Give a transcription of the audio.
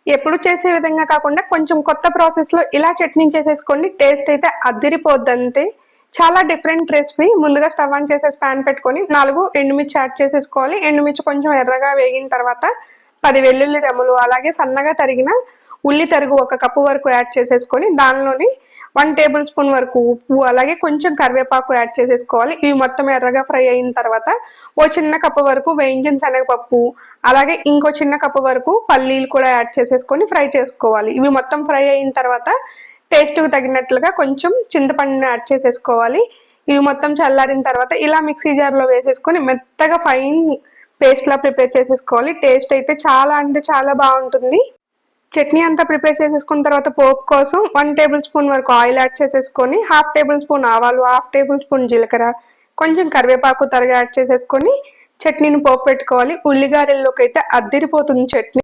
ఎప్పుడు చేసే విధంగా కాకుండా కొంచెం కొత్త ప్రాసెస్‌లో ఇలా చట్నీ చేసేసుకోండి. టేస్ట్ అయితే అద్దిరిపోద్దంతే. చాలా డిఫరెంట్ రెసిపీ. ముందుగా స్టవ్ ఆన్ చేసేసి పాన్ పెట్టుకొని 4 ఎండుమిర్చి యాడ్ చేసేసుకోవాలి. ఎండుమిర్చి కొంచెం ఎర్రగా వేగిన తర్వాత 10 వెల్లుల్లి రెమ్మలు, అలాగే సన్నగా తరిగిన ఉల్లి తరుగు 1 కప్పు వరకు యాడ్ చేసేసుకొని దానిలోని 1 టేబుల్ స్పూన్ వరకు ఉప్పు, అలాగే కొంచెం కరివేపాకు యాడ్ చేసేసుకోవాలి. ఇవి మొత్తం ఎర్రగా ఫ్రై అయిన తర్వాత ఓ చిన్న కప్పు వరకు వేయించిన శనగపప్పు, అలాగే ఇంకో చిన్న కప్పు వరకు పల్లీలు కూడా యాడ్ చేసేసుకొని ఫ్రై చేసుకోవాలి. ఇవి మొత్తం ఫ్రై అయిన తర్వాత టేస్ట్‌కి తగినట్లుగా కొంచెం చింతపండుని యాడ్ చేసేసుకోవాలి. ఇవి మొత్తం చల్లారిన తర్వాత ఇలా మిక్సీ జార్‌లో వేసేసుకొని మెత్తగా ఫైన్ పేస్ట్‌లా ప్రిపేర్ చేసేసుకోవాలి. టేస్ట్ అయితే చాలా అంటే చాలా బాగుంటుంది. చట్నీ అంతా ప్రిపేర్ చేసేసుకున్న తర్వాత పోపు కోసం 1 టేబుల్ స్పూన్ వరకు ఆయిల్ యాడ్ చేసేసుకొని, హాఫ్ టేబుల్ స్పూన్ ఆవాలు, హాఫ్ టేబుల్ స్పూన్ జీలకర్ర, కొంచెం కరివేపాకు తరిగి యాడ్ చేసేసుకొని చట్నీని పోపు పెట్టుకోవాలి. ఉల్లిగారెల్లోకి అయితే అద్దిరిపోతుంది చట్నీ.